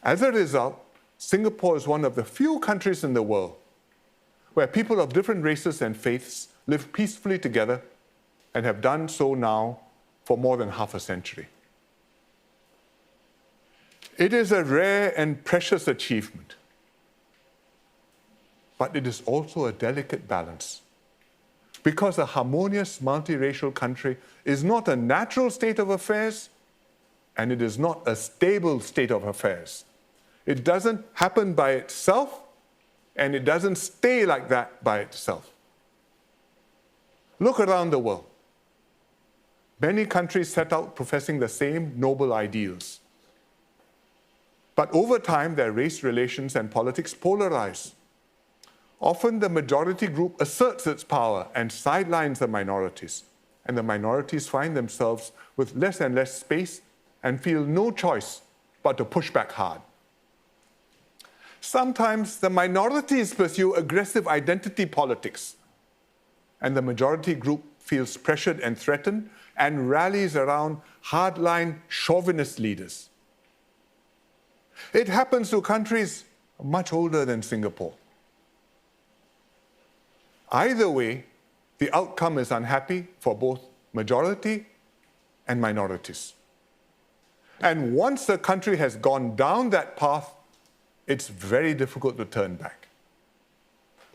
As a result, Singapore is one of the few countries in the world where people of different races and faiths live peacefully together and have done so now for more than half a century. It is a rare and precious achievement, but it is also a delicate balance, because a harmonious multiracial country is not a natural state of affairs, and it is not a stable state of affairs. It doesn't happen by itself, and it doesn't stay like that by itself. Look around the world. Many countries set out professing the same noble ideals. But over time, their race relations and politics polarize. Often the majority group asserts its power and sidelines the minorities, and the minorities find themselves with less and less space and feel no choice but to push back hard. Sometimes the minorities pursue aggressive identity politics, and the majority group feels pressured and threatened and rallies around hardline chauvinist leaders. It happens to countries much older than Singapore. Either way, the outcome is unhappy for both majority and minorities. And once a country has gone down that path, it's very difficult to turn back.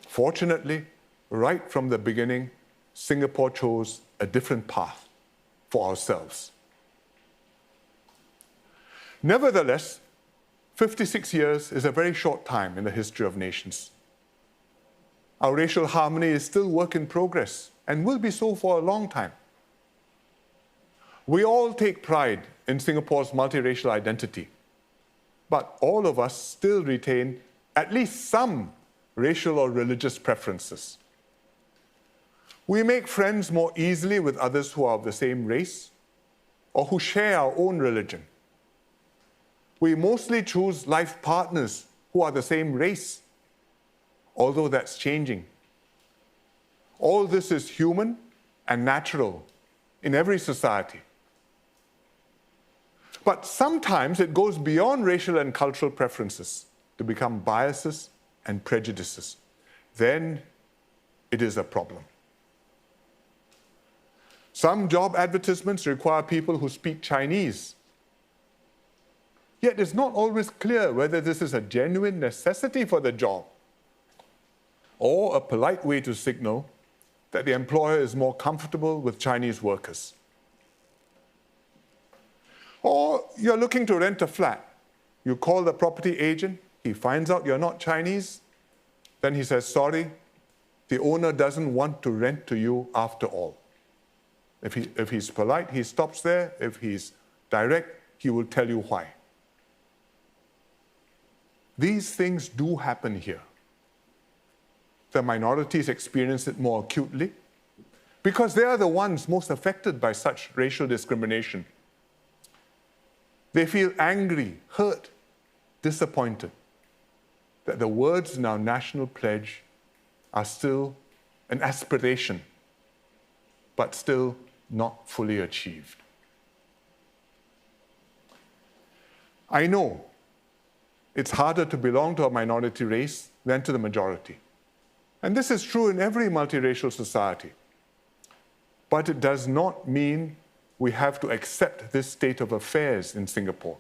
Fortunately, right from the beginning, Singapore chose a different path for ourselves. Nevertheless, 56 years is a very short time in the history of nations. Our racial harmony is still work in progress and will be so for a long time. We all take pride in Singapore's multiracial identity, but all of us still retain at least some racial or religious preferences. We make friends more easily with others who are of the same race or who share our own religion. We mostly choose life partners who are the same race, although that's changing. All this is human and natural in every society. But sometimes it goes beyond racial and cultural preferences to become biases and prejudices. Then it is a problem. Some job advertisements require people who speak Chinese. Yet it's not always clear whether this is a genuine necessity for the job or a polite way to signal that the employer is more comfortable with Chinese workers. Or you're looking to rent a flat. You call the property agent, he finds out you're not Chinese, then he says, sorry, the owner doesn't want to rent to you after all. If he's polite, he stops there. If he's direct, he will tell you why. These things do happen here. The minorities experience it more acutely because they are the ones most affected by such racial discrimination. They feel angry, hurt, disappointed that the words in our national pledge are still an aspiration, but still not fully achieved. I know it's harder to belong to a minority race than to the majority. And this is true in every multiracial society. But it does not mean we have to accept this state of affairs in Singapore.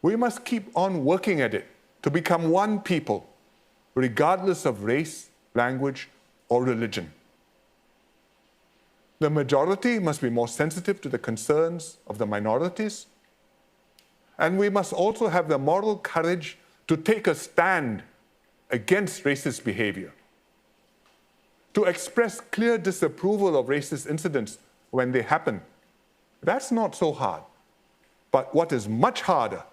We must keep on working at it to become one people, regardless of race, language, or religion. The majority must be more sensitive to the concerns of the minorities, and we must also have the moral courage to take a stand against racist behavior, to express clear disapproval of racist incidents when they happen. That's not so hard. But what is much harder,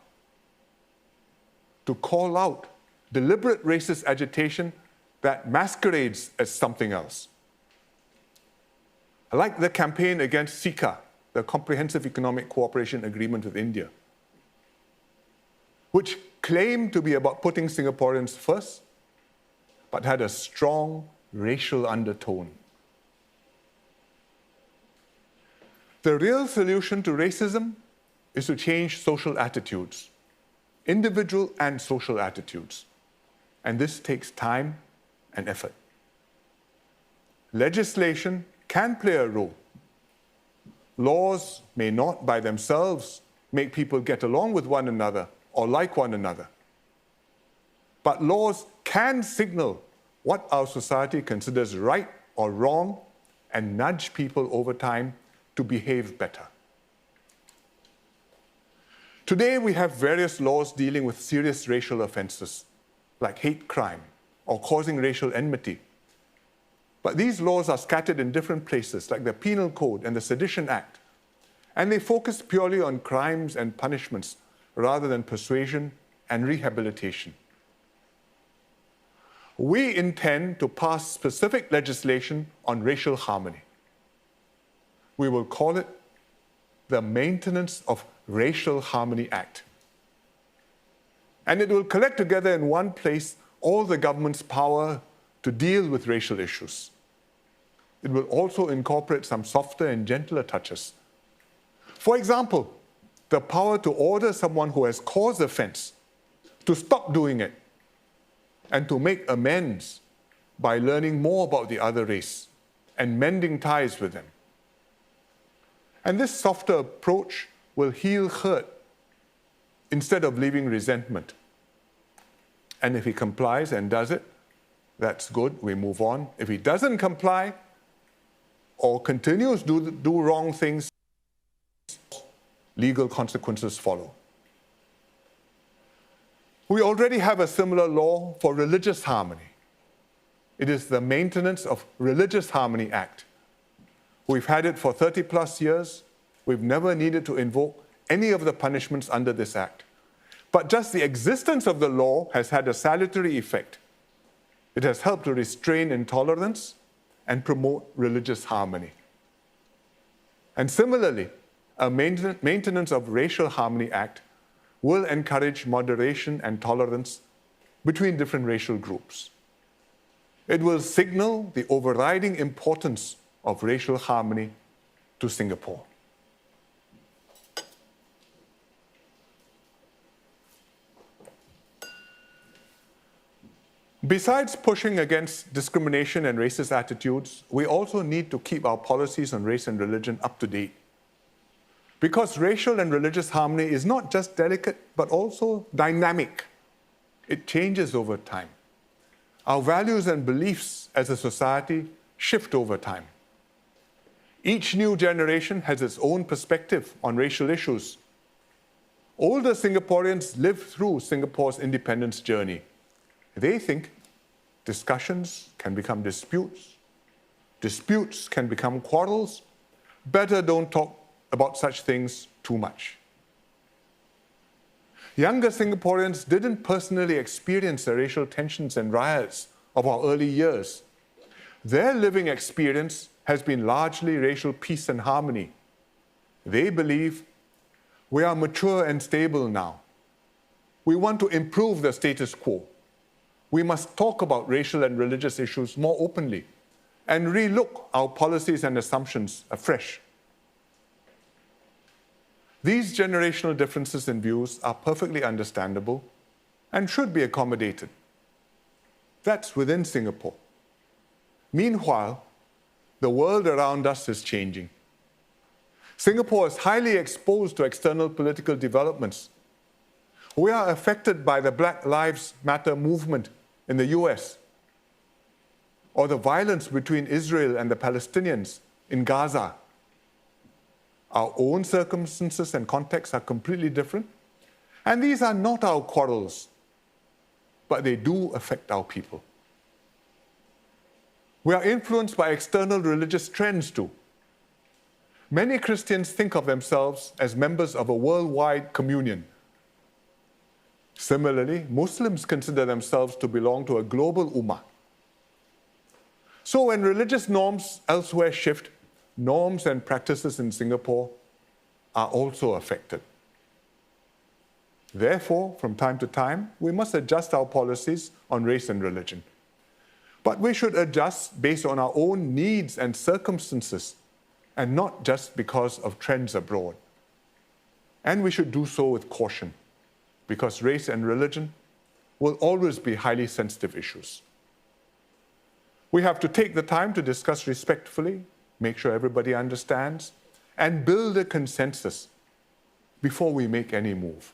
to call out deliberate racist agitation that masquerades as something else. Like the campaign against CECA, the Comprehensive Economic Cooperation Agreement with India, which claimed to be about putting Singaporeans first, but had a strong racial undertone. The real solution to racism is to change social attitudes, individual and social attitudes. And this takes time and effort. Legislation can play a role. Laws may not by themselves make people get along with one another or like one another. But laws can signal what our society considers right or wrong and nudge people over time to behave better. Today, we have various laws dealing with serious racial offenses, like hate crime or causing racial enmity. But these laws are scattered in different places, like the Penal Code and the Sedition Act, and they focus purely on crimes and punishments rather than persuasion and rehabilitation. we intend to pass specific legislation on racial harmony. We will call it the Maintenance of Racial Harmony Act. And it will collect together in one place all the government's power to deal with racial issues. It will also incorporate some softer and gentler touches. For example, the power to order someone who has caused offense to stop doing it and to make amends by learning more about the other race and mending ties with them. And this softer approach will heal hurt instead of leaving resentment. And if he complies and does it, that's good, we move on. If he doesn't comply or continues to do wrong things, legal consequences follow. We already have a similar law for religious harmony. It is the Maintenance of Religious Harmony Act. We've had it for 30 plus years. We've never needed to invoke any of the punishments under this act. But just the existence of the law has had a salutary effect. It has helped to restrain intolerance and promote religious harmony. And similarly, a Maintenance of Racial Harmony Act will encourage moderation and tolerance between different racial groups. It will signal the overriding importance of racial harmony to Singapore. Besides pushing against discrimination and racist attitudes, we also need to keep our policies on race and religion up to date. Because racial and religious harmony is not just delicate, but also dynamic. It changes over time. Our values and beliefs as a society shift over time. Each new generation has its own perspective on racial issues. Older Singaporeans lived through Singapore's independence journey. They think discussions can become disputes, disputes can become quarrels. Better don't talk about such things too much. Younger Singaporeans didn't personally experience the racial tensions and riots of our early years. Their living experience has been largely racial peace and harmony. They believe we are mature and stable now. We want to improve the status quo. We must talk about racial and religious issues more openly and relook our policies and assumptions afresh. These generational differences in views are perfectly understandable and should be accommodated. That's within Singapore. Meanwhile, the world around us is changing. Singapore is highly exposed to external political developments. We are affected by the Black Lives Matter movement in the US, or the violence between Israel and the Palestinians in Gaza. Our own circumstances and contexts are completely different, and these are not our quarrels, but they do affect our people. We are influenced by external religious trends too. Many Christians think of themselves as members of a worldwide communion. Similarly, Muslims consider themselves to belong to a global ummah. So when religious norms elsewhere shift, norms and practices in Singapore are also affected. Therefore, from time to time, we must adjust our policies on race and religion. But we should adjust based on our own needs and circumstances, and not just because of trends abroad. And we should do so with caution, because race and religion will always be highly sensitive issues. We have to take the time to discuss respectfully, make sure everybody understands, and build a consensus before we make any move.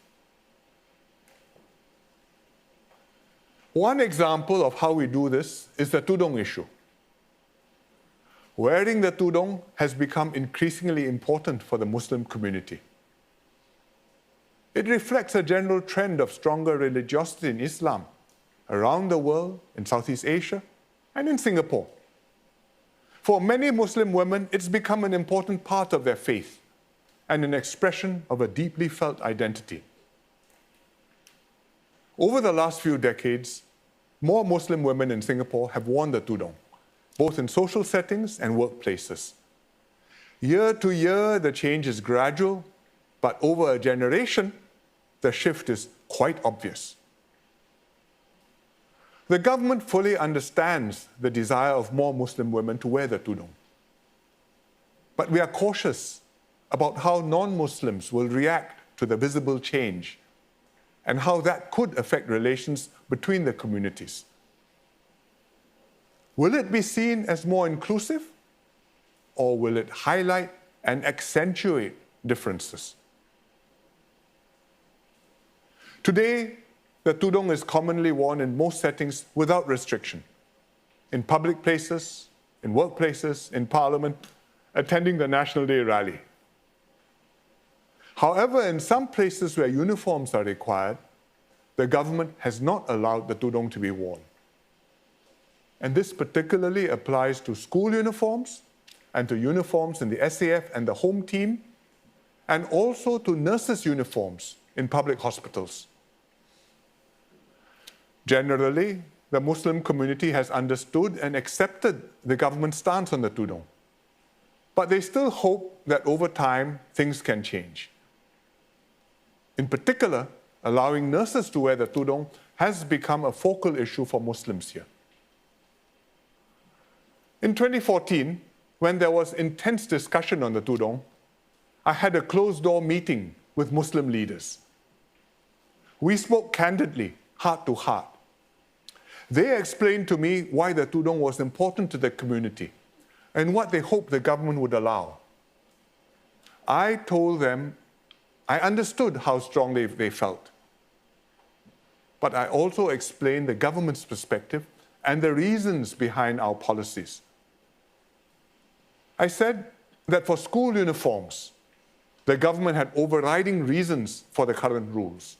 One example of how we do this is the Tudong issue. Wearing the Tudong has become increasingly important for the Muslim community. It reflects a general trend of stronger religiosity in Islam around the world, in Southeast Asia, and in Singapore. For many Muslim women, it's become an important part of their faith and an expression of a deeply felt identity. Over the last few decades, more Muslim women in Singapore have worn the tudong, both in social settings and workplaces. Year to year, the change is gradual, but over a generation, the shift is quite obvious. The government fully understands the desire of more Muslim women to wear the tudong. But we are cautious about how non-Muslims will react to the visible change and how that could affect relations between the communities. Will it be seen as more inclusive, or will it highlight and accentuate differences? Today, the tudong is commonly worn in most settings without restriction, in public places, in workplaces, in parliament, attending the National Day rally. However, in some places where uniforms are required, the government has not allowed the tudong to be worn. And this particularly applies to school uniforms and to uniforms in the SAF and the home team, and also to nurses' uniforms in public hospitals. Generally, the Muslim community has understood and accepted the government's stance on the tudong, but they still hope that over time things can change. In particular, allowing nurses to wear the tudong has become a focal issue for Muslims here. In 2014, when there was intense discussion on the tudong, I had a closed-door meeting with Muslim leaders. We spoke candidly, heart to heart. They explained to me why the tudong was important to the community and what they hoped the government would allow. I told them I understood how strongly they felt, but I also explained the government's perspective and the reasons behind our policies. I said that for school uniforms, the government had overriding reasons for the current rules.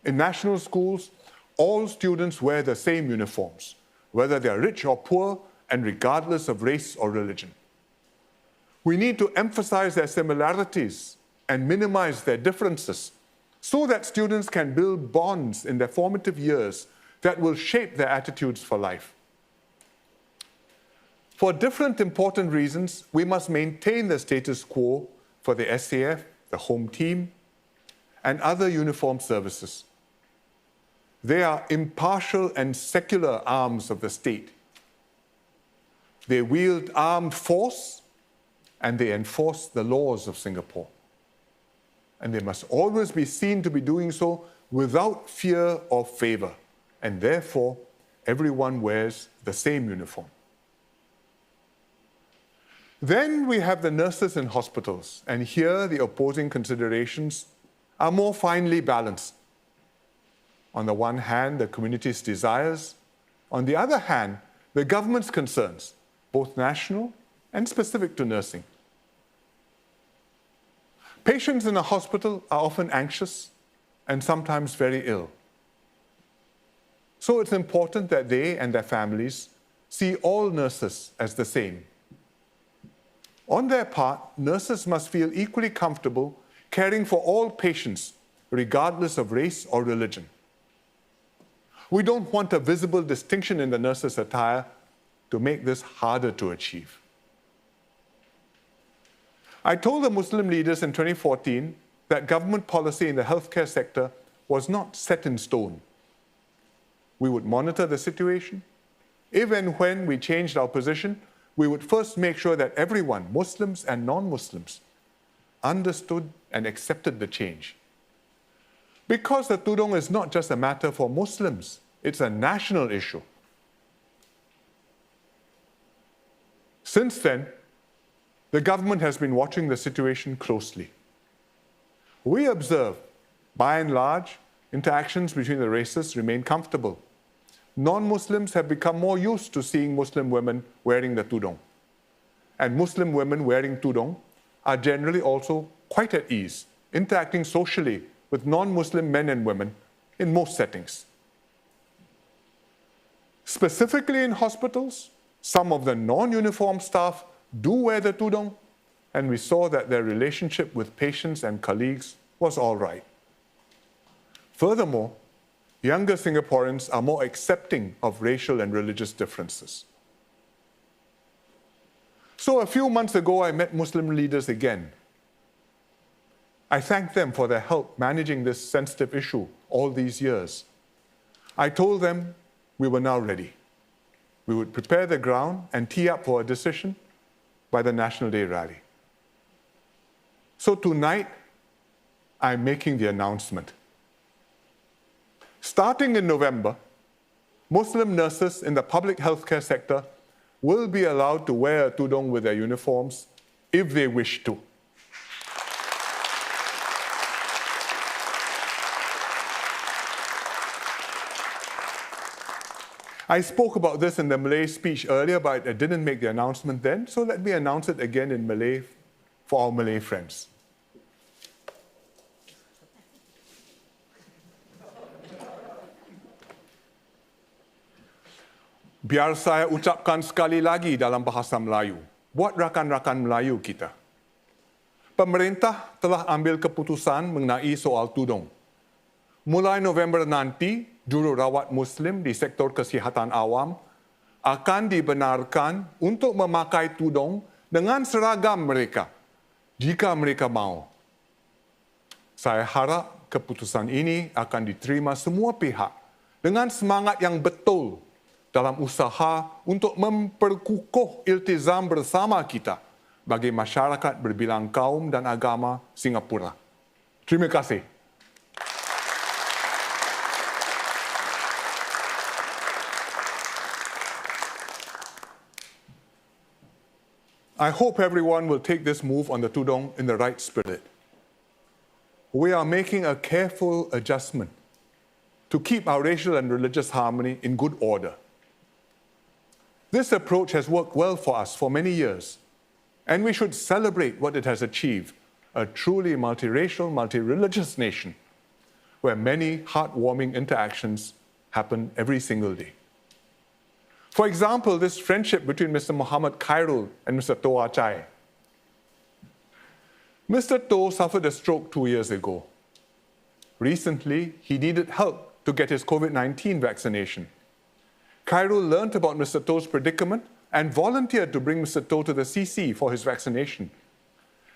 In national schools, all students wear the same uniforms, whether they are rich or poor, and regardless of race or religion. We need to emphasize their similarities and minimize their differences so that students can build bonds in their formative years that will shape their attitudes for life. For different important reasons, we must maintain the status quo for the SAF, the home team, and other uniformed services. They are impartial and secular arms of the state. They wield armed force and they enforce the laws of Singapore. And they must always be seen to be doing so without fear or favor, and therefore everyone wears the same uniform. Then we have the nurses in hospitals, and here the opposing considerations are more finely balanced. On the one hand, the community's desires. On the other hand, the government's concerns, both national and specific to nursing. Patients in a hospital are often anxious and sometimes very ill. So it's important that they and their families see all nurses as the same. On their part, nurses must feel equally comfortable caring for all patients, regardless of race or religion. We don't want a visible distinction in the nurses' attire to make this harder to achieve. I told the Muslim leaders in 2014 that government policy in the healthcare sector was not set in stone. We would monitor the situation. If and when we changed our position, we would first make sure that everyone, Muslims and non-Muslims, understood and accepted the change. Because the tudong is not just a matter for Muslims, it's a national issue. Since then, the government has been watching the situation closely. We observe, by and large, interactions between the races remain comfortable. Non-Muslims have become more used to seeing Muslim women wearing the tudong. And Muslim women wearing tudong are generally also quite at ease, interacting socially with non-Muslim men and women in most settings. Specifically in hospitals, some of the non-uniformed staff do wear the tudong, and we saw that their relationship with patients and colleagues was all right. Furthermore, younger Singaporeans are more accepting of racial and religious differences. So a few months ago, I met Muslim leaders again. I thanked them for their help managing this sensitive issue all these years. I told them we were now ready. We would prepare the ground and tee up for a decision by the National Day rally. So tonight, I'm making the announcement. Starting in November, Muslim nurses in the public healthcare sector will be allowed to wear a tudong with their uniforms if they wish to. I spoke about this in the Malay speech earlier, but I didn't make the announcement then, so let me announce it again in Malay for our Malay friends. Biar saya ucapkan sekali lagi dalam bahasa Melayu, buat rakan-rakan Melayu kita. Pemerintah telah ambil keputusan mengenai soal tudong. Mulai November nanti, jururawat Muslim di sektor kesihatan awam akan dibenarkan untuk memakai tudong dengan seragam mereka, jika mereka mahu. Saya harap keputusan ini akan diterima semua pihak dengan semangat yang betul dalam usaha untuk memperkukuh iltizam bersama kita bagi masyarakat berbilang kaum dan agama Singapura. Terima kasih. I hope everyone will take this move on the tudong in the right spirit. We are making a careful adjustment to keep our racial and religious harmony in good order. This approach has worked well for us for many years, and we should celebrate what it has achieved, a truly multiracial, multi-religious nation, where many heartwarming interactions happen every single day. For example, this friendship between Mr. Muhammad Khairul and Mr. Toh Achai. Mr. Toh suffered a stroke 2 years ago. Recently, he needed help to get his COVID-19 vaccination. Khairul learned about Mr. Toh's predicament and volunteered to bring Mr. Toh to the CC for his vaccination.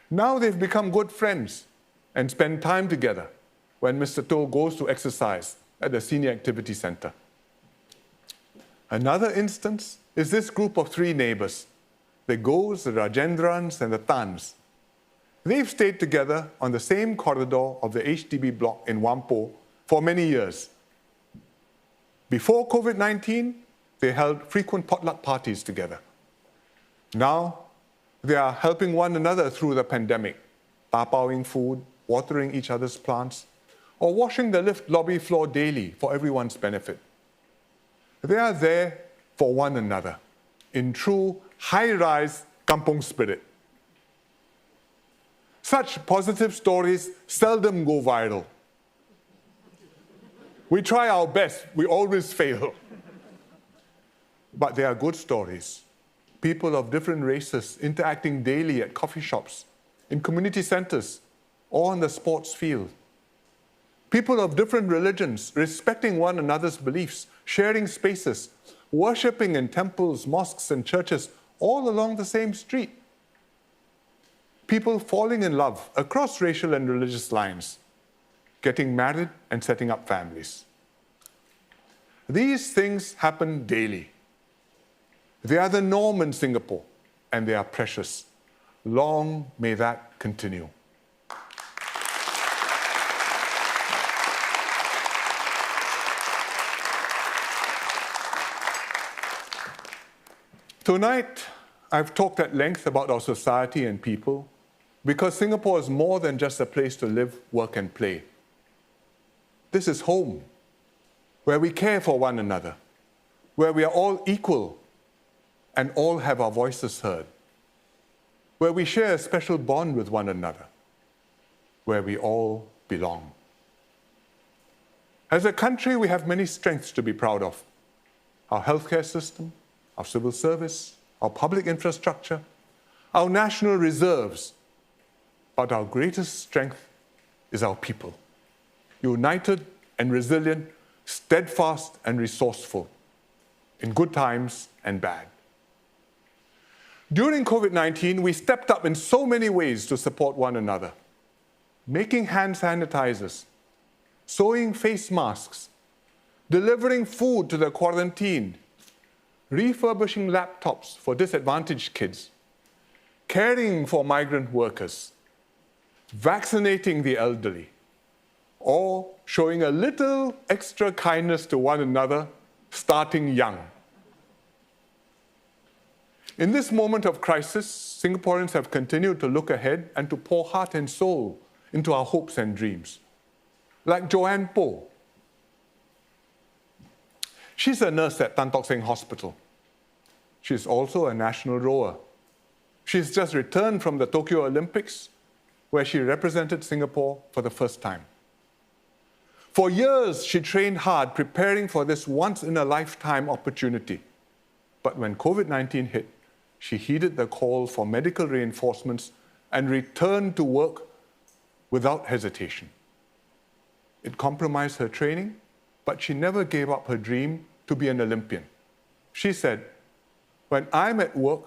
Now they've become good friends and spend time together when Mr. Toh goes to exercise at the Senior Activity Center. Another instance is this group of 3 neighbors, the Gohs, the Rajendrans, and the Tans. They've stayed together on the same corridor of the HDB block in Whampoa for many years. Before COVID-19, they held frequent potluck parties together. Now, they are helping one another through the pandemic, tapawing food, watering each other's plants, or washing the lift lobby floor daily for everyone's benefit. They are there for one another in true high-rise kampong spirit. Such positive stories seldom go viral. We try our best, we always fail. But they are good stories. People of different races interacting daily at coffee shops, in community centers, or on the sports field. People of different religions respecting one another's beliefs, sharing spaces, worshipping in temples, mosques, and churches all along the same street. People falling in love across racial and religious lines, getting married and setting up families. These things happen daily. They are the norm in Singapore, and they are precious. Long may that continue. Tonight, I've talked at length about our society and people because Singapore is more than just a place to live, work, and play. This is home, where we care for one another, where we are all equal and all have our voices heard, where we share a special bond with one another, where we all belong. As a country, we have many strengths to be proud of. Our healthcare system, our civil service, our public infrastructure, our national reserves. But our greatest strength is our people, united and resilient steadfast and resourceful, in good times and bad. During COVID-19, we stepped up in so many ways to support one another, making hand sanitizers, sewing face masks, delivering food to the quarantined, refurbishing laptops for disadvantaged kids, caring for migrant workers, vaccinating the elderly, or showing a little extra kindness to one another, starting young. In this moment of crisis, Singaporeans have continued to look ahead and to pour heart and soul into our hopes and dreams. Like Joanne Po. She's a nurse at Tan Tock Seng Hospital. She's also a national rower. She's just returned from the Tokyo Olympics, where she represented Singapore for the first time. For years, she trained hard, preparing for this once-in-a-lifetime opportunity. But when COVID-19 hit, she heeded the call for medical reinforcements and returned to work without hesitation. It compromised her training, but she never gave up her dream to be an Olympian. She said, "When I'm at work,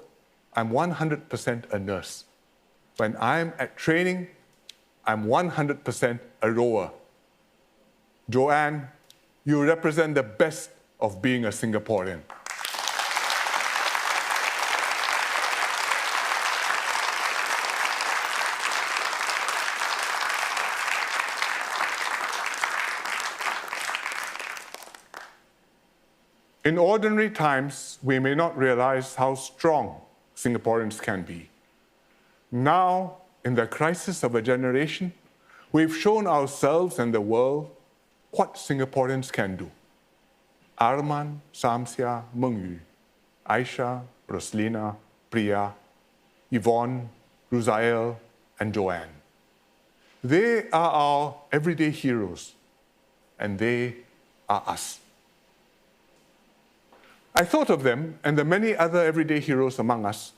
I'm 100% a nurse. When I'm at training, I'm 100% a rower." Joanne, you represent the best of being a Singaporean. In ordinary times, we may not realize how strong Singaporeans can be. Now, in the crisis of a generation, we've shown ourselves and the world what Singaporeans can do. Arman, Samsia, Mengyu, Aisha, Roslina, Priya, Yvonne, Ruzael, and Joanne. They are our everyday heroes, and they are us. I thought of them and the many other everyday heroes among us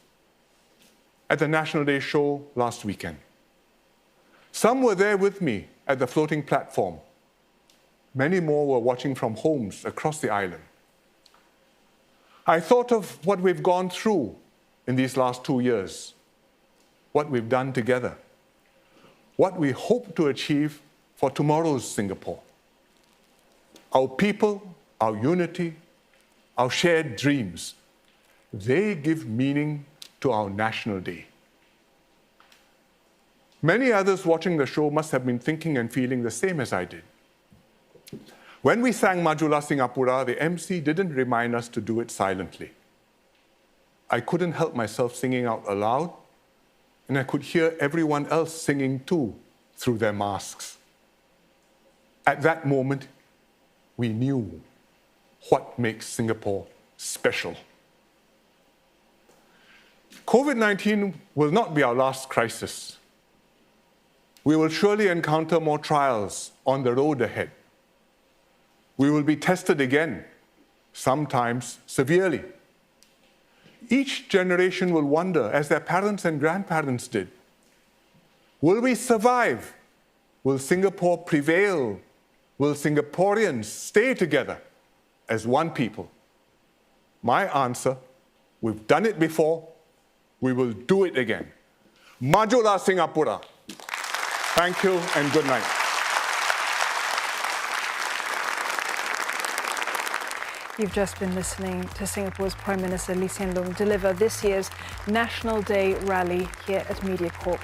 at the National Day show last weekend. Some were there with me at the floating platform. Many more were watching from homes across the island. I thought of what we've gone through in these last 2 years, what we've done together, what we hope to achieve for tomorrow's Singapore. Our people, our unity, our shared dreams, they give meaning to our National Day. Many others watching the show must have been thinking and feeling the same as I did. When we sang Majulah Singapura, the MC didn't remind us to do it silently. I couldn't help myself singing out aloud, and I could hear everyone else singing too through their masks. At that moment, we knew what makes Singapore special. COVID-19 will not be our last crisis. We will surely encounter more trials on the road ahead. We will be tested again, sometimes severely. Each generation will wonder, as their parents and grandparents did, will we survive? Will Singapore prevail? Will Singaporeans stay together as one people? My answer, we've done it before, we will do it again. Majulah Singapura. Thank you and good night. You've just been listening to Singapore's Prime Minister Hsien Loong deliver this year's National Day rally here at MediaCorp.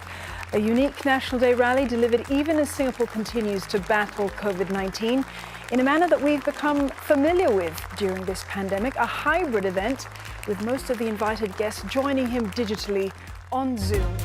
A unique National Day rally delivered even as Singapore continues to battle COVID-19 in a manner that we've become familiar with during this pandemic, a hybrid event with most of the invited guests joining him digitally on Zoom.